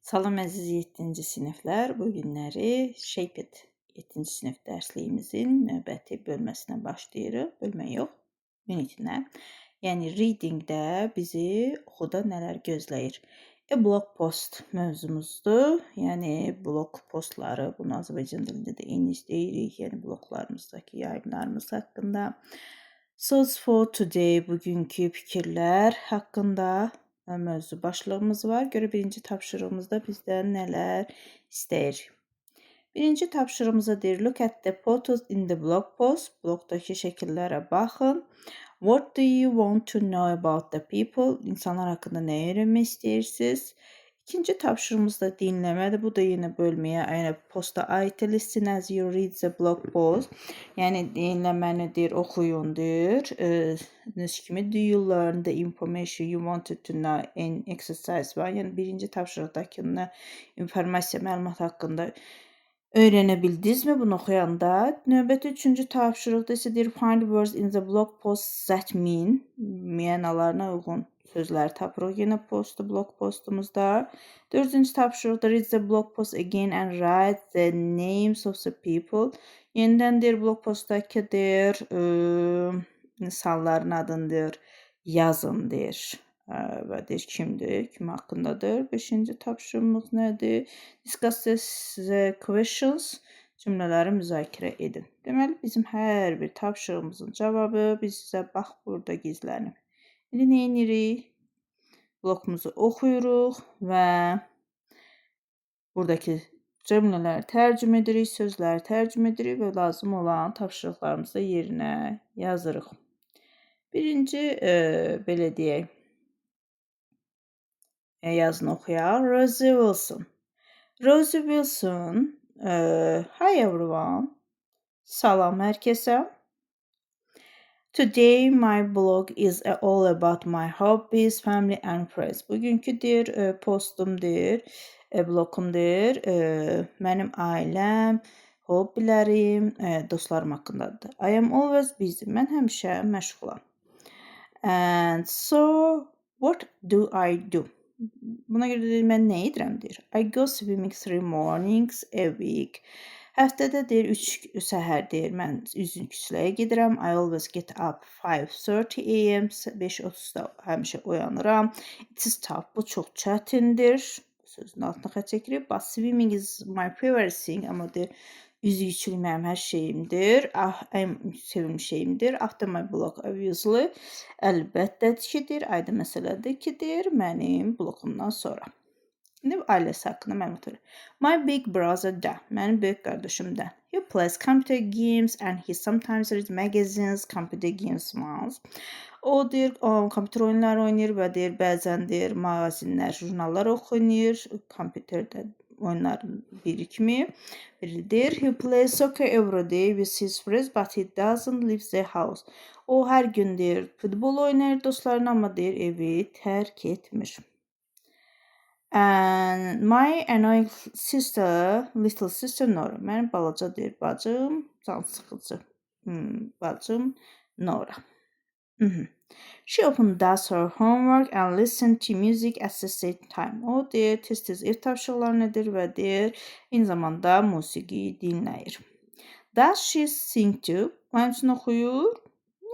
Salam əziz 7-ci siniflər. Bu günləri Shape It 7-ci sinif dərsliyimizin növbəti bölməsinə başlayırıq. Bölmə yox, unitinə. Yəni readingdə bizi oxuda nələr gözləyir? Blog post mövzumuzdur. Yəni blog postları, bunu Azərbaycan dilində də eyni deyirik. Yəni bloglarımızdakı yayımlarımız haqqında. Thoughts for today, bugünkü fikirlər haqqında mövzu başlığımız var. Görə birinci tapşırığımızda bizdən nələr istəyir? Birinci tapşırığımıza deyir, look at the photos in the blog post. Blogdakı şəkillərə baxın. What do you want to know about the people? İnsanlar haqqında nə öyrənmək istəyirsiniz? İkinci tapşırığımızda dinləmədir. Bu da yenə bölməyə, yəni posta aid. Listen as you read the blog post. Yəni dinləmənidir, oxuyundur. Nəş kimi do you learn the information you wanted to know in exercise var. Yəni birinci tapşırıqdakını informasiya, məlumat haqqında öyrənə bildinizmi bunu oxuyanda? Növbəti üçüncü tapşırıqda isə deyir find words in the blog post that mean. Mənalarına uyğun sözləri tapırıq yenə blog postumuzda. Dördüncü tapşırıqda read the blog post again and write the names of the people. Yenidən deyir blog postdakı deyir insanların adındır, yazın deyir. Və deyir kimdir, kim haqqındadır. Beşinci tapşırığımız nədir? Discuss the questions. Cümlələri müzakirə edin. Deməli, bizim hər bir tapşırığımızın cavabı bizə bax burada gizlənib. İndi nə edirik? Blokumuzu oxuyuruq və buradakı cümlələri tərcümə edirik, sözləri tərcümə edirik və lazım olan tapşırıqlarımızı yerinə yazırıq. Birinci, belə deyək, yazını oxuyaq. Rosie Wilson. Rosie Wilson, hi everyone. Salam hər kəsə. Today my blog is all about my hobbies, family and friends. Bugünkü deyir, postum deyir, blogum deyir, mənim ailəm, hobbilərim, dostlarım haqqındadır. I am always busy. Mən həmişə məşğulam. And so what do I do? Buna görə deyir, mən nə edirəm deyir. I go swimming 3 mornings a week. Həftədə deyir 3 səhər deyir, mən üzümçüləyə gedirəm. I always get up 5:30 a.m. 5:30-da həmişə oyanıram. It is tough. Bu çox çətindir. Sözün altına xətt çəkirik. But swimming is my favorite thing. Amma deyir, üzümçülük mənim hər şeyimdir. Ən sevimli şeyimdir. After my blog obviously. Əlbəttə ki, deyir, aydın məsələdir ki, deyir, mənim blogumdan sonra. İndi ailəsi haqqında məlumat verir. My big brother da, mənim böyük qardaşım da. He plays computer games and he sometimes reads magazines, computer games ones. O deyir, kompüter oyunları oynayır və deyir, bəzən deyir, mağazinlər, jurnallar oxuyur, kompüterdə oyunların biridir. He plays soccer every day with his friends but he doesn't leave the house. O hər gün deyir, futbol oynayır dostlarına, amma deyir, evi tərk etmir. And my annoying sister, little sister Nora. Mənim balaca deyir, bacım, can sıxıcı bacım Nora. She often does her homework and listens to music at the same time. O deyir, tez-tez ev tapşırıqlarını edir və deyir, eyni zamanda musiqi dinləyir. Does she sing too? Mənim üçün oxuyur?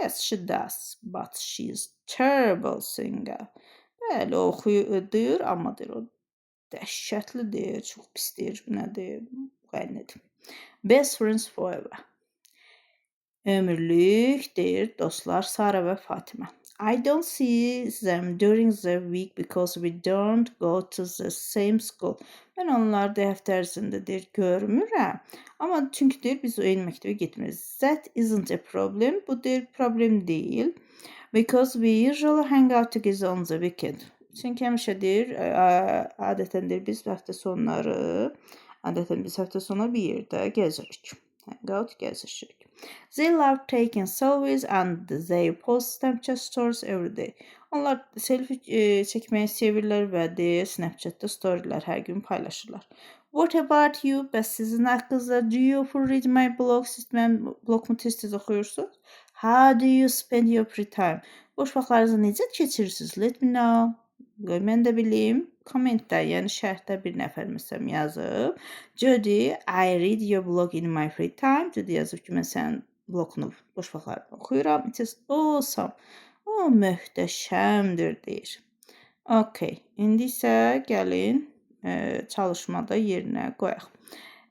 Yes, she does, but she's terrible singer. Bəli, oxuyur, amma deyir, o dəhşətlidir, çox pisdir, nədir, müğənnidir. Best friends forever. Ömürlük, deyir, dostlar Sara və Fatimə. I don't see them during the week because we don't go to the same school. Mən onları da həftə ərzində deyir, görmürəm. Amma çünki deyir, biz eyni məktəbə getmirik. That isn't a problem. Bu deyir, problem deyil. Because we usually hang out together on the weekend. Çünki həmişə deyir, adətən deyir, biz həftə sonları bir yerdə gəzirik. Hang out gəzirik. They love taking selfies and they post Snapchat stories every day. Onlar selfie çəkməyi sevirlər və deyir, Snapchat'da storylər hər gün paylaşırlar. What about you? Bəs sizin haqqınızda? Do you read my blog? Siz mənim blogumu tez-tez oxuyursunuz? How do you spend your free time? Boş vaxtlarınızı necə keçirirsiniz? Let me know. Qoy mən də bilim. Kommentdə, yəni şərhdə bir nəfər məsələn yazıb. Judy, I read your blog in my free time. Judy yazıb ki, mən sənin bloqunu boş vaxtlarımda oxuyuram. It is awesome. O, möhtəşəmdir deyir. Okay, indi isə gəlin çalışmada yerinə qoyaq.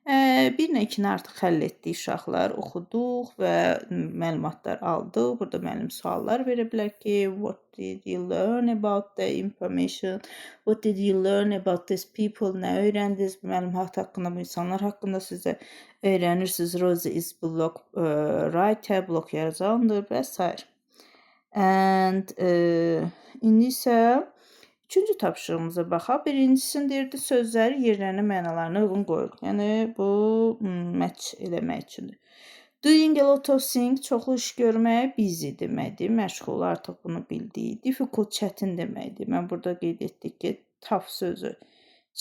1-nə 2-ni artıq həll etdik uşaqlar, oxuduq və məlumatlar aldıq. Burada müəllim suallar verə bilər ki, what did you learn about the information? What did you learn about these people? Nə öyrəndiniz bu məlumat haqqında, bu insanlar haqqında siz də öyrənirsiniz. Rosie is blog writer, blog yazandır və s. And indi isə üçüncü tapşırığımıza baxaq. Birincisini deyirdi, sözləri yerlərinə, mənalarına uyğun qoyuq. Yəni bu match eləmək üçündür. Doing a lot of things, çoxlu iş görmək, busy deməkdir. Məşğul, artıq bunu bildik. Difficult, çətin deməkdir. Mən burada qeyd etdik ki, tough sözü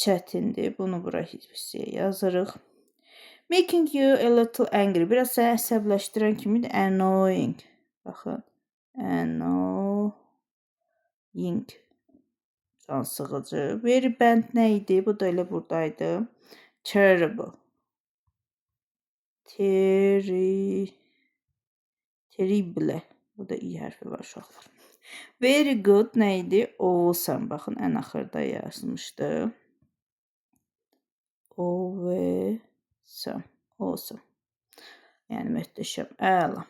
çətindir. Bunu bura hissəyə yazırıq. Making you a little angry, biraz səni əsəbləşdirən kimidir. Annoying. Baxın. Annoying. Can sıxıcı. Very bad nə idi? Bu da elə buradaydı. Terrible. Terrible. Burada i hərfi var uşaqlar. Very good nə idi? Awesome. Baxın, ən axırda yazmışdı. Awesome. Yəni möhtəşəm. Əla.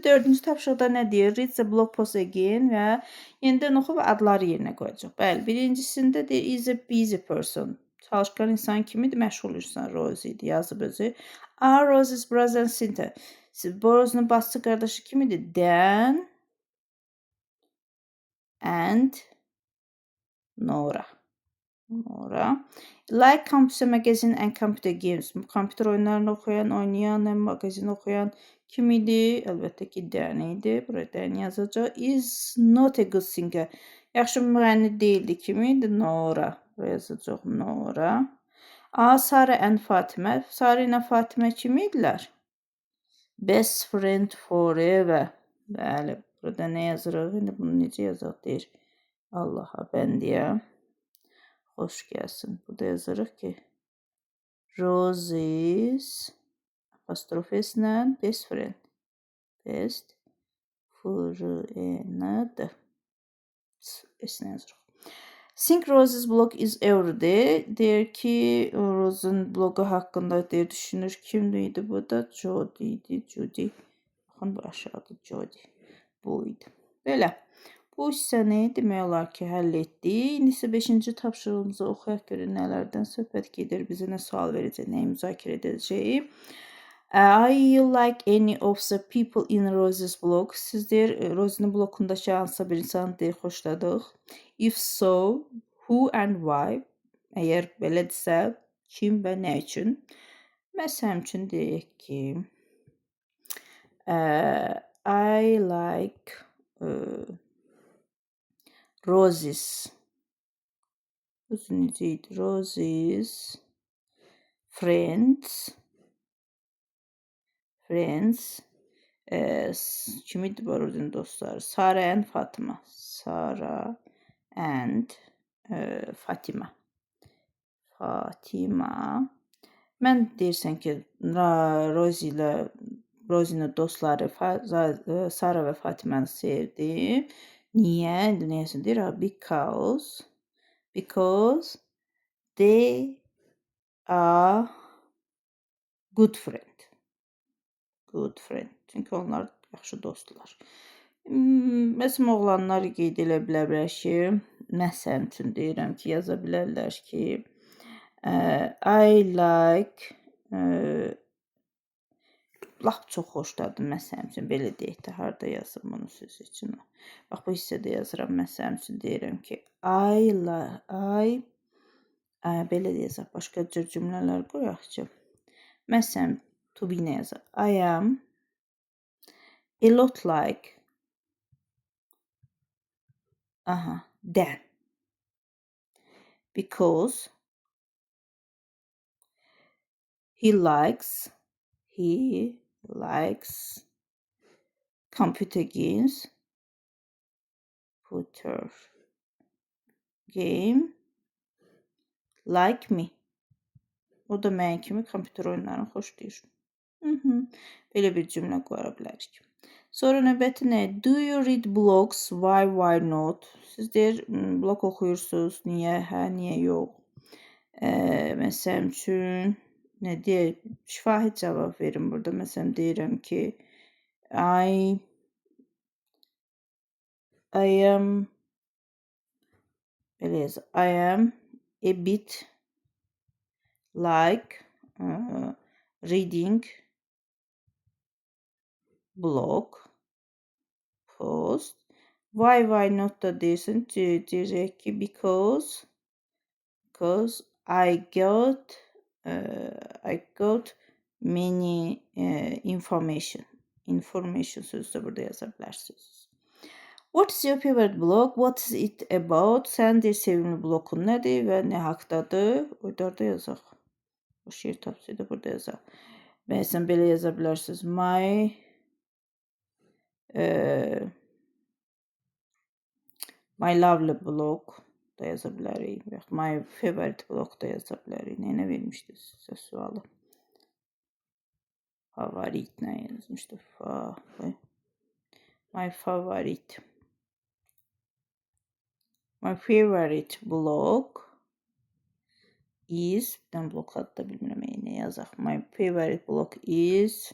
Dördüncü tapşırıqda nə deyir? Read the blog post again və yenidən oxu və adları yerinə qoyacaq. Bəli, birincisində deyir, is a busy person. Çalışqan insan kimidir? Məşğul insan. Rosie idi, yazıb özü. Are Rosie's brother and sister. Rosie'nin bacısı qardaşı kimidir? Dan and Nora. Like computer magazine and computer games. Kompüter oyunlarını oxuyan, oynayan, mağazin oxuyan kim idi? Əlbəttə ki, Dan idi. Buraya Dan yazacaq. Is not a good singer. Yaxşı müğənni deyildi. Kim idi? Nora. Buraya yazacaq Nora. Sara and Fatimə. Sara ilə Fatimə kim idilər? Best friend forever. Bəli. Burada nə yazırıq? İndi bunu necə yazaq deyir. Allaha bəndiyə. Xoş gəlsin. Burada yazırıq ki, Rosie's apostrofeslə best friend. Best friend. Esinə yazırıq. Think Rosie's blog is everyday. Deyir ki, Rose'un blogu haqqında deyir, düşünür. Kimdir bu da? Jody idi. Judy. Baxın, bu aşağıda Jody. Bu idi. Belə. Bu hissəni demək olar ki, həll etdik. İndi isə 5-ci tapşırığımızı oxuyaq görək nələrdən söhbət gedir. Bizə nə sual verəcək, nəyi müzakirə edəcəyik. Are you like any of the people in Rosie's blog? Siz deyir, Rosie'nin blogundakı hansısa bir insanı deyir, xoşladıq. If so, who and why? Əgər belədirsə, kim və nə üçün? Məsələn üçün deyək ki, I like Rosie's. Bu necə idi? Rosie's friends. Kim idi bu Rosie'nin dostları? Sarah and Fatima. Sarah and Fatima. Mən deyirsən ki, Rosie'nin dostları Sarah və Fatima'nı sevdim. Niyə? Niyəsin deyir? Because they are good friend. Çünki onlar yaxşı dostlar. Məsələn, oğlanlar qeyd elə bilər ki, məsələn üçün deyirəm ki, yaza bilərlər ki, I like lap çox xoşladım, məsələn üçün, belə deyək də, harada yazım bunu söz üçün. Bax, bu hissədə yazıram, məsələn üçün deyirəm ki, belə deyəcək, başqa cür cümlələr qoyaq ki, məsələn, to be nə yazaq, I am a lot like Dan. Because he likes computer games. game like me. O da mən kimi kompüter oyunlarını xoşlayır. Belə bir cümlə qura bilərik. Sonra növbəti nə? Do you read blogs? Why not? Siz deyir, blog oxuyursunuz. Niyə? Hə, niyə yox? Məsələn üçün, nə deyək? Şifahi cavab verin burada. Məsələn, deyirəm ki, I am belə yaz. I am a bit like reading blog post. Why not da deyirsən? Deyəcək ki, because I got many information. Information sözü də burada yaza bilərsiniz. What is your favorite blog? What is it about? Sənin sevimli blogun nədir və nə haqqdadır? Orada yazaq. O şeir tapsaydı burada yazaq. Məsələn, belə yaza bilərsiniz. My lovely blog da yaza bilərik. My favorite blog da yaza bilərik. Nəyinə vermişdi sizə sualı? Favorit nə yazmışdı? My favorite. My favorite blog is, ben blog adı da bilmirəm nə yazaq. My favorite blog is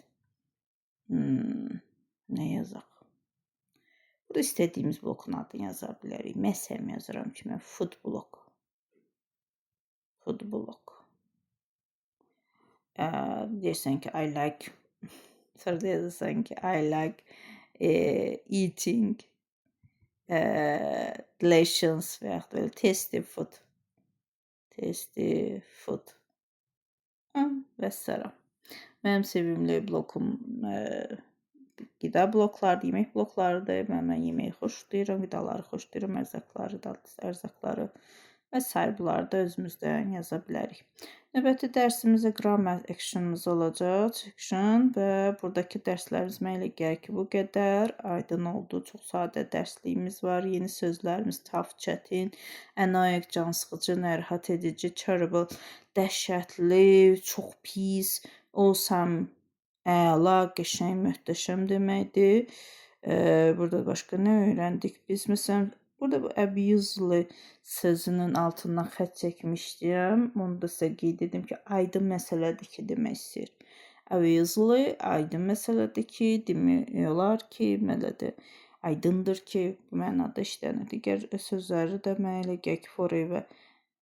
nə yazaq? Burada istədiyimiz blokun adını yaza bilərik. Məsələn yazıram ki, mən food blog. Food blog. Deyirsən ki, I like. Sonra da yazırsan ki, I like eating delicious və yaxud da tasty food. Tasty food. Vəssalam. Mənim sevimli blokum qida bloklardır, yemək bloklarıdır. Mən yeməyi xoşlayıram, qidaları xoşlayıram, ərzaqları və sair bunları da özümüzdən yaza bilərik. Növbəti dərsimizdə grammar action'ımız olacaq. Action və buradakı dərslərimiz mənə elə gəlir ki, bu qədər aydın oldu. Çox sadə dərsliyimiz var. Yeni sözlərimiz tough, çətin, annoying, cansıxıcı, narahat edici, terrible, dəhşətli, çox pis, awesome, əla, qəşəng, möhtəşəm deməkdir. Burada başqa nə öyrəndik? Biz məsələn, burada bu abusely sözünün altından xət çəkmişdim. Onu da sizə qeyd edim ki, aydın məsələdir ki, demək istəyir. Abusely, aydın məsələdir ki, demək olar ki, mələdir. Aydındır ki, bu mənada işlənir. Digər sözləri də mənə elə gəlir ki, forever.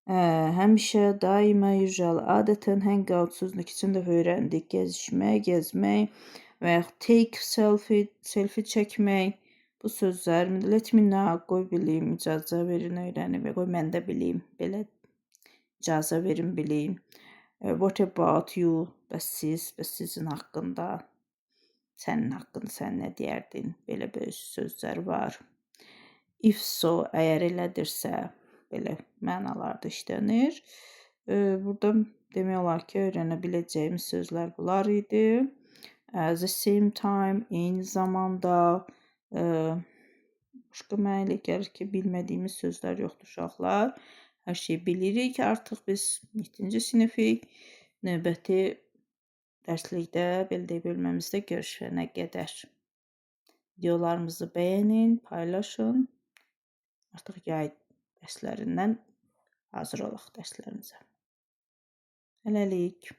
Həmişə, daima, usual, adətən, hangout sözünü keçən dəfə öyrəndik. Gəzişmək, gəzmək və yaxud take selfie çəkmək. Bu sözlər, let me know, qoy bilim, icazə verin, öyrənim və qoy mən də bilim, belə icazə verin, bilim. What about you, bəs sizin haqqında, sənin haqqında, sən nə deyərdin, belə böyük sözlər var. If so, əgər elədirsə, belə mənalarda işlənir. Burada demək olar ki, öyrənə biləcəyimiz sözlər bunlar idi. At the same time, eyni zamanda, başqa mənə elə gəlir ki, bilmədiyimiz sözlər yoxdur uşaqlar. Hər şeyi bilirik. Artıq biz 7-ci sinifik. Növbəti dərslikdə, belə bölməmizdə görüşənə qədər. Videolarımızı bəyənin, paylaşın. Artıq yay dərslərindən hazır olaq dərslərimizə. Hələlik.